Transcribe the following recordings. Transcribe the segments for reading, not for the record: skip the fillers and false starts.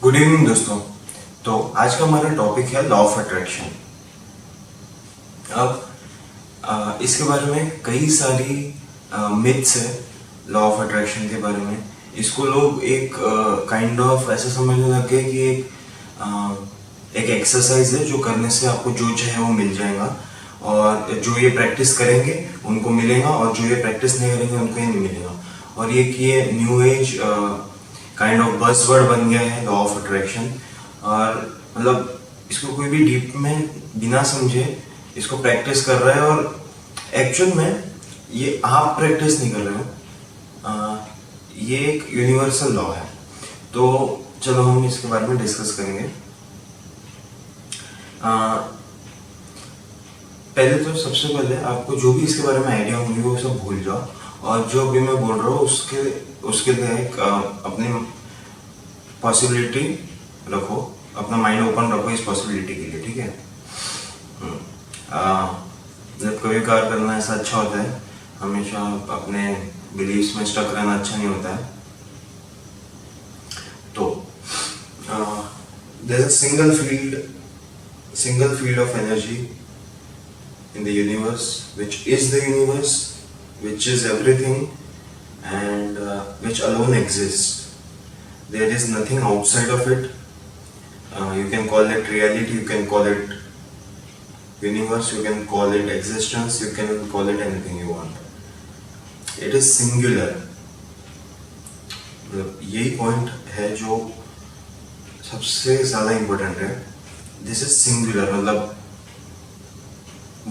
Good evening दोस्तों। तो आज का हमारा टॉपिक है लॉ ऑफ अट्रैक्शन। अब इसके बारे में कई सारी मिथ्स है लॉ ऑफ अट्रैक्शन के बारे में। इसको लोग एक काइंड ऑफ ऐसा समझने लग गए कि एक एक्सरसाइज है जो करने से आपको जो चाहे वो मिल जाएगा, और जो ये प्रैक्टिस करेंगे उनको मिलेगा, और जो ये प्रैक्टिस नहीं करेंगे उनको ये नहीं मिलेगा। और ये new age kind of buzzword बन गया है लॉ ऑफ अट्रैक्शन। और मतलब इसको कोई भी डीप में बिना समझे इसको प्रैक्टिस कर रहा है, और एक्चुअल में ये आप प्रैक्टिस नहीं कर रहे हो, ये एक यूनिवर्सल लॉ है। तो चलो हम इसके बारे में डिस्कस करेंगे। पहले तो सबसे पहले आपको जो भी इसके बारे में आइडिया होंगे वो सब भूल जाओ, और जो भी मैं बोल रहा हूँ उसके लिए एक अपनी पॉसिबिलिटी रखो, अपना माइंड ओपन रखो इस पॉसिबिलिटी के लिए, ठीक है। जब कभी कार्य करना ऐसा अच्छा होता है, हमेशा अपने बिलीव्स में स्टक रहना अच्छा नहीं होता है। तो there is a single field of energy in the universe, which is the universe, which is everything, and which alone exists. There is nothing outside of it. You can call it reality, you can call it universe, you can call it existence, you can call it anything you want. It is singular. यही point है जो सबसे ज़्यादा important है। This is singular, मतलब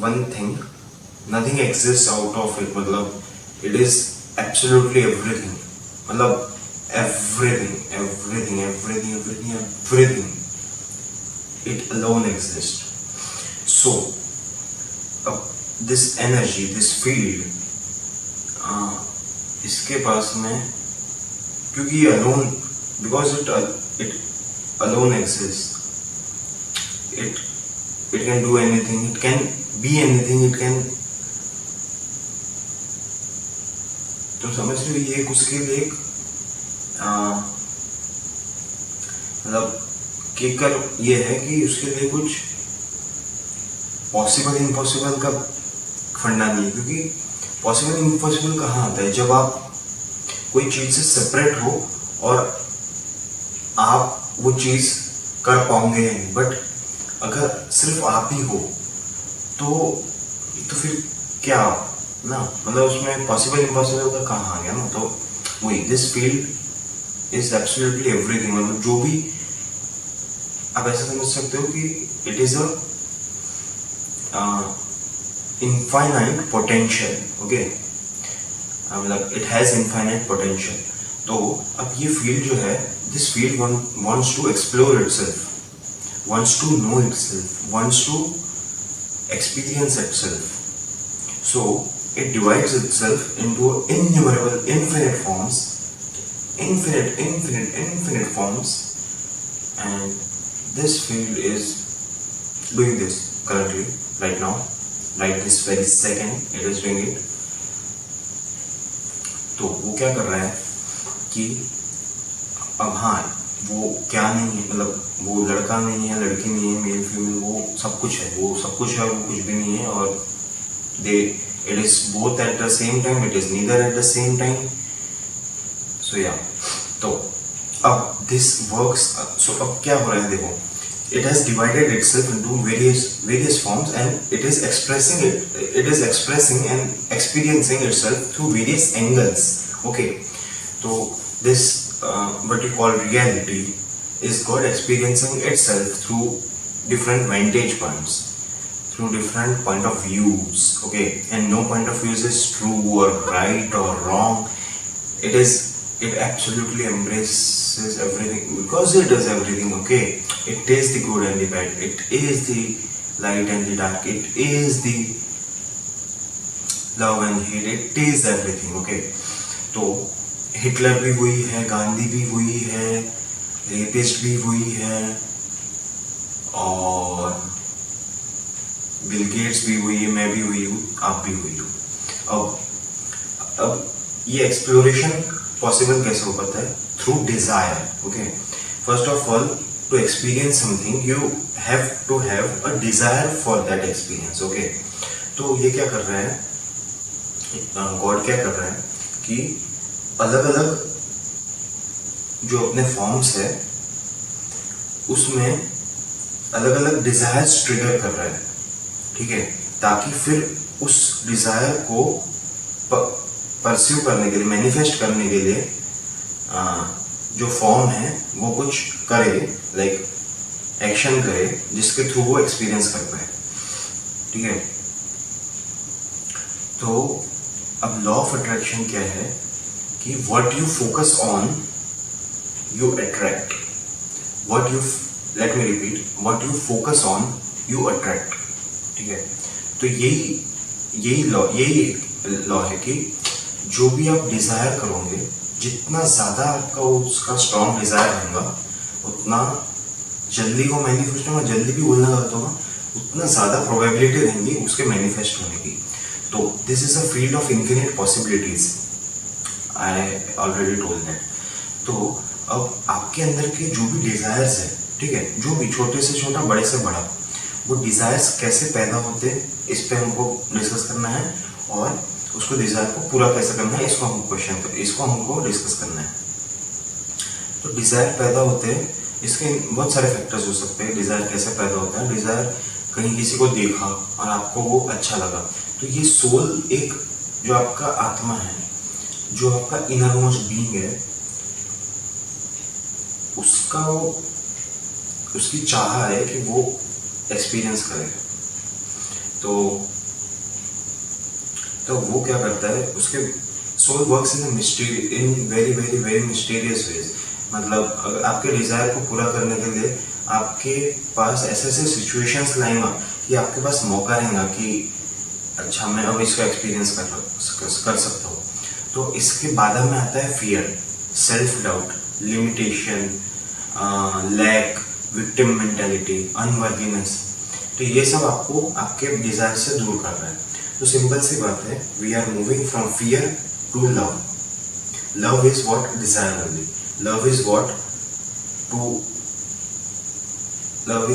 one thing, nothing exist out of it, मतलब it is absolutely everything, मतलब everything everything everything everything everything, it alone exist. So अब दिस एनर्जी, दिस फील्ड, इसके पास में, क्योंकि ये alone, because it alone exist, it can do anything, it can be anything, it can, तो समझ रहे हो, ये उसके लिए एक मतलब केकर ये है कि उसके लिए कुछ पॉसिबल इम्पॉसिबल का फंडा नहीं है। क्योंकि पॉसिबल इम्पॉसिबल कहाँ आता है, जब आप कोई चीज से सेपरेट हो और आप वो चीज कर पाओगे नहीं। बट अगर सिर्फ आप ही हो तो फिर क्या ना, मतलब उसमें पॉसिबल इम्पॉसिबल का कहाँ आ गया ना। तो वही, this field is absolutely everything, मतलब जो भी आप ऐसा समझ सकते हो कि it is a infinite potential, okay, मतलब इट हैज इनफाइनाइट पोटेंशियल। तो अब ये फील्ड जो है, this field wants to explore itself, wants to know itself, wants to experience itself. So it divides itself into innumerable, infinite forms, infinite forms, and this field is doing this currently, right now, right this very second, it is doing it. तो वो क्या कर रहा है कि अब हाँ, वो क्या नहीं है, मतलब वो लड़का नहीं है, लड़की नहीं है, मेल फीमेल, वो सब कुछ है, वो सब कुछ है, वो कुछ भी नहीं है, और it is both at the same time, it is neither at the same time. So yeah, तो अब दिस वर्क्स। सो अब क्या हो रहा है, देखो, it has divided itself into various forms, and it is expressing and experiencing itself through various angles, okay. So this what you call reality is God experiencing itself through different vantage points, through different point of views, okay. And no point of views is true or right or wrong. It absolutely embraces everything, because it is everything, okay. It is the good and the bad, it is the light and the dark, it is the love and hate, it is everything, okay. तो Hitler भी वही है, गांधी भी वही है, rapist भी वही है, और बिल गेट्स भी वही है, मैं भी वही हूँ, आप भी वही हो। अब ये एक्सप्लोरेशन पॉसिबल कैसे हो पाता है? Through desire, okay. First of all to experience something you have to have a desire for that experience, okay. तो ये क्या कर रहा है, गॉड क्या कर रहा है कि अलग अलग जो अपने फॉर्म्स है उसमें अलग अलग डिजायर्स ट्रिगर कर रहा है, ठीक है, ताकि फिर उस डिजायर को परस्यू करने के लिए, मैनिफेस्ट करने के लिए जो फॉर्म है वो कुछ करे, लाइक एक्शन करे, जिसके थ्रू वो एक्सपीरियंस कर पाए, ठीक है। तो अब लॉ ऑफ अट्रैक्शन क्या है कि what you focus on you attract, what you, let me repeat, what you focus on you attract, ठीक है। तो यही लॉ है कि जो भी आप डिजायर करोगे, जितना ज्यादा आपका उसका स्ट्रॉन्ग डिजायर रहेगा, उतना जल्दी वो मैनिफेस्ट होगा, जल्दी भी बोलना गलत होगा, उतना ज्यादा प्रोबेबिलिटी रहेंगी उसके मैनिफेस्ट होने की। तो this is a field of infinite possibilities, I already told that. तो अब आपके अंदर के जो भी डिजायर्स है, ठीक है, जो भी छोटे से छोटा बड़े से बड़ा, वो डिजायर्स कैसे पैदा होते हैं इस पे हमको डिस्कस करना है, और उसको डिजायर को पूरा कैसे करना है इसको हमको डिस्कस करना है। तो डिजायर पैदा होते हैं, इसके बहुत सारे फैक्टर्स हो सकते हैं। डिजायर कैसे पैदा होता है, डिजायर कहीं किसी को देखा और आपको वो अच्छा लगा, तो ये सोल, एक जो आपका आत्मा है, जो आपका इनर मोस्ट बीइंग है, उसकी चाह है कि वो एक्सपीरियंस करे। तो वो क्या करता है, उसके soul works in very very very mysterious ways. मतलब अगर आपके डिजायर को पूरा करने के लिए आपके पास ऐसे ऐसे सिचुएशंस लाएंगा कि आपके पास मौका रहेगा कि अच्छा मैं अब इसका एक्सपीरियंस कर सकता हूँ। तो इसके बाद में आता है fear, self doubt, limitation, lack, victim mentality, unworthiness. तो ये सब आपको आपके डिजायर से दूर कर रहा है। तो सिंपल सी बात है, we are moving from fear to love. Love is what desire only, love is what to, love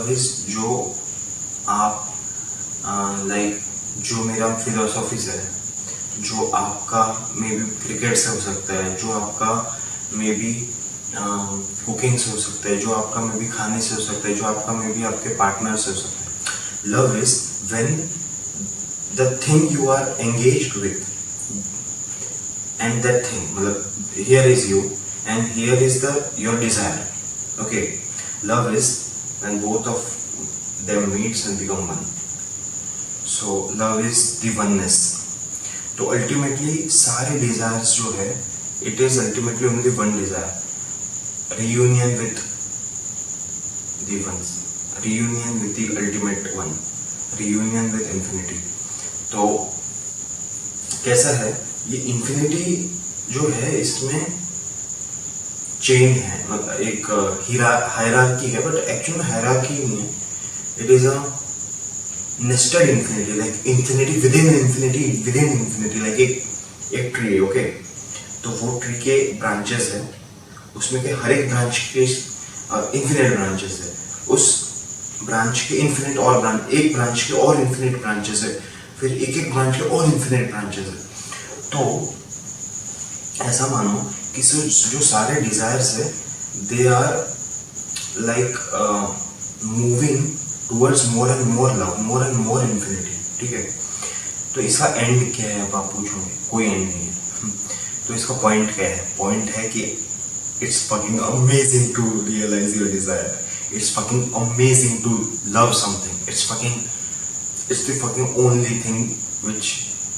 is जो आप लाइक जो मेरा फिलोसॉफीज है, जो आपका मे बी क्रिकेट से हो सकता है, जो आपका मे बी कुकिंग से हो सकता है, जो आपका मे बी खाने से हो सकता है, जो आपका मे बी आपके पार्टनर से हो सकता है। Love is when the thing you are engaged with and that thing, मतलब here is you and here is the your desire, okay. Love is when both of them meets and become one. So love is the oneness. तो ultimately सारे desires जो है, it is ultimately only one desire, reunion with the ones, reunion with the ultimate one, reunion with infinity। तो कैसा है ये infinity जो है, इसमें चेन है, मतलब एक हायरार्की है, बट एक्चुअल में हायरार्की नहीं है, it is a nested infinity, like infinity within infinity within infinity, like एक ट्री, ओके। तो वो ट्री के ब्रांचेस है, उसमें के हर एक ब्रांच के इन्फिनिट ब्रांचेस है, उस ब्रांच के इन्फिनिट और ब्रांच, एक ब्रांच के और इन्फिनिट ब्रांचेस है, फिर एक एक ब्रांच के और इन्फिनिट ब्रांचेस है। तो ऐसा मानो कि जो सारे डिजायर्स है, they are like moving towards more and more love, more and more infinity, ठीक है। तो इसका एंड क्या है, अब आप पूछोगे, कोई एंड नहीं है। तो इसका पॉइंट क्या है, पॉइंट है कि it's fucking amazing to realize your desire, it's fucking amazing to love something, it's the fucking only thing which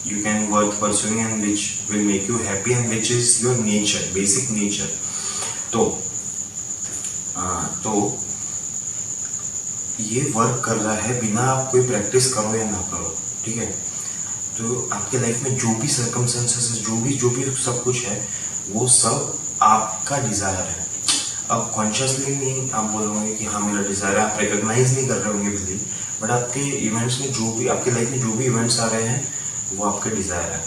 you can worth pursuing and which will make you happy and which is your nature, basic nature। तो ये work कर रहा है बिना आप कोई practice करो या ना करो, ठीक है। तो आपके लाइफ में जो भी सर्कमस्टेंसेस है, जो भी सब कुछ है, वो सब आपका डिजायर है। अब कॉन्शियसली नहीं आप बोलोगे कि हाँ मेरा डिजायर है, आप रिकॉग्नाइज नहीं कर रहे होंगे बिल्कुल, बट आपके इवेंट्स में जो भी आपके लाइफ में जो भी इवेंट्स आ रहे हैं, वो आपके डिजायर है,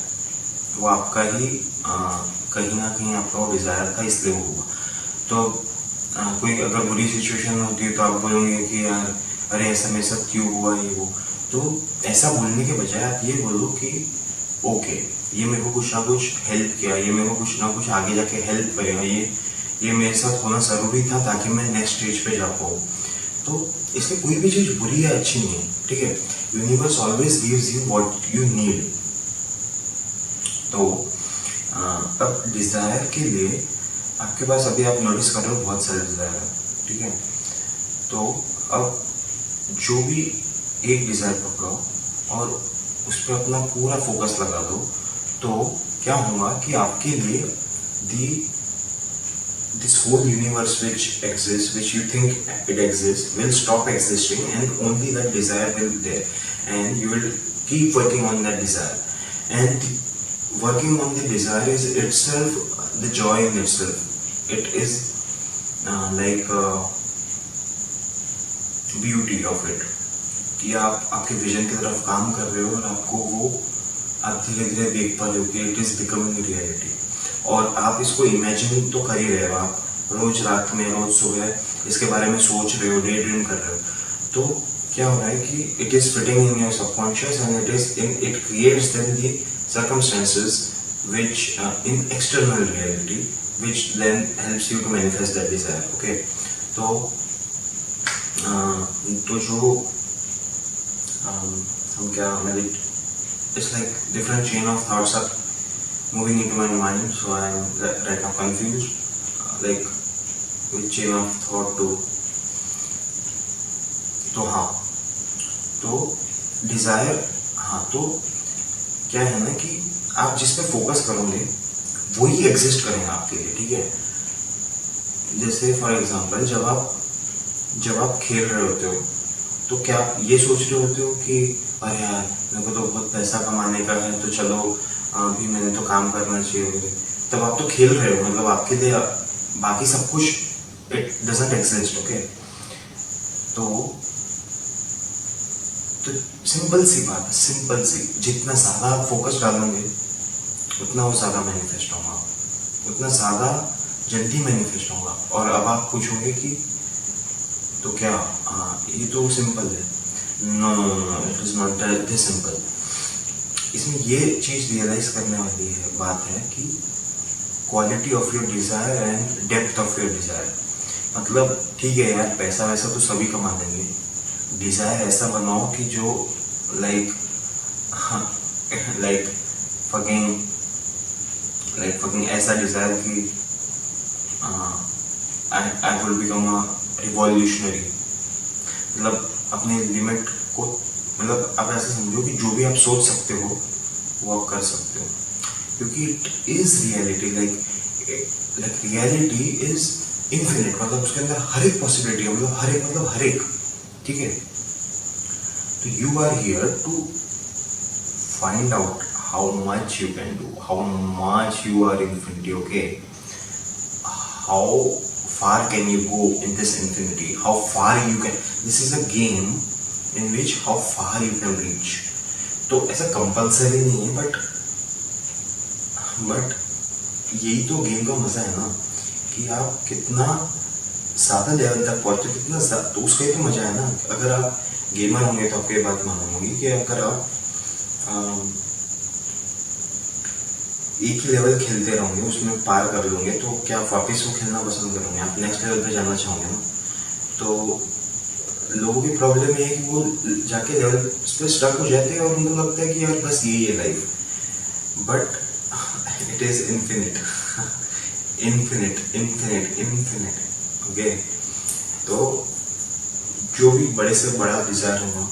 वो आपका ही कहीं ना कहीं आपका वो डिज़ायर था, इसलिए वो हुआ। तो कोई अगर बुरी सिचुएशन होती है तो आप बोलोगे कि यार अरे ऐसा मेरे साथ क्यों हुआ ये वो। तो ऐसा बोलने के बजाय आप ये बोलो कि ओके, ये मेरे को कुछ ना कुछ हेल्प किया, ये मेरे को कुछ ना कुछ आगे जाके हेल्प करेगा, ये मेरे साथ होना ज़रूरी था ताकि मैं नेक्स्ट स्टेज पे जा पाऊँ। तो इसमें कोई भी चीज़ बुरी या अच्छी नहीं है, ठीक है। Universe always gives you what you need. तो अब डिज़ायर के लिए आपके पास अभी आप नोटिस कर रहे हो बहुत सारे डिज़ायर है, ठीक है। तो अब जो भी एक डिज़ायर पकड़ो और उस पर अपना पूरा फोकस लगा दो, तो क्या होगा कि आपके लिए this whole universe which exists, which you think it exists, will stop existing, and only that desire will be there, and you will keep working on that desire. And working on the desire is itself the joy in itself. It is like beauty of it, कि आप आपके vision की तरफ काम कर रहे हो और आपको वो आप धीरे धीरे देख पा रहे हो कि इट इज़ बिकमिंग रियलिटी। और आप इसको इमेजिन तो कर ही रहे हो, आप रोज रात में रोज सुबह इसके बारे में सोच रहे हो, डे ड्रीम कर रहे हो। तो क्या हो रहा है कि it is fitting in your subconscious and it creates then the circumstances which in external reality, which then helps you to manifest that desire. Okay, तो जो हम क्या मतलब it's like different chain of thoughts are moving into my mind, so I am right now confused, like which chain of thought to. तो हाँ, तो desire, हाँ तो क्या है ना कि आप जिस पे फोकस करोगे वही एग्जिस्ट करेगा आपके लिए, ठीक है। जैसे फॉर एग्जांपल जब आप खेल रहे होते हो तो क्या ये सोच रहे होते हो कि अरे यार मेरे को तो बहुत पैसा कमाने का है, तो चलो अभी मैंने तो काम करना चाहिए। तब आप तो खेल रहे हो, मतलब आपके लिए बाकी सब कुछ इट डजंट एग्जिस्ट। ओके, तो सिंपल सी बात है, सिंपल सी, जितना ज़्यादा आप फोकस डालोगे उतना वो ज़्यादा मैनिफेस्ट होगा, उतना ज़्यादा जल्दी मैनिफेस्ट होगा। और अब आप पूछोगे कि तो क्या ये तो सिंपल है। No no no, it is not that simple. इसमें ये चीज़ रियलाइज़ करने वाली है बात है कि quality of your desire and depth of your desire. मतलब ठीक है यार, पैसा वैसा तो सभी कमा लेंगे, डिज़ायर ऐसा बनाओ कि जो लाइक फकिंग ऐसा डिज़ायर कि I will become a revolutionary. मतलब अपने लिमिट को, मतलब आप ऐसे समझो कि जो भी आप सोच सकते हो वो आप कर सकते हो, क्योंकि it is reality. Like reality is infinite, मतलब उसके अंदर हर एक पॉसिबिलिटी है, मतलब हर एक, ठीक है। तो you are here to find out how much you can do, how much you are infinity. Okay, how far can you go in this infinity, how far you can, this is a game in which how far you can reach. तो ऐसा compulsory नहीं है, but यही तो game का मजा है ना, कि आप कितना ज़्यादा लेवल तक पहुँचते, कितना ज़्यादा, तो उसका ही तो मजा है ना। अगर आप गेमर होंगे तो आपको ये बात मालूम होगी कि अगर आप एक ही लेवल खेलते रहोगे, उसमें पार कर लोगे, तो क्या आप वापस वो खेलना पसंद करोगे? आप नेक्स्ट लेवल पे जाना चाहोगे ना। तो लोगों की प्रॉब्लम ये है कि वो जाके लेवल पे स्टक हो जाते हैं और उनको लगता है कि यार बस यही है life, but it is infinite, infinite infinite infinite. Okay, तो जो भी बड़े से बड़ा डिज़ायर होगा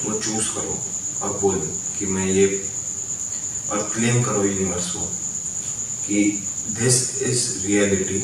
वो चूज़ करो और बोलो कि मैं ये, और क्लेम करो यूनिवर्स को कि दिस इज रियलिटी।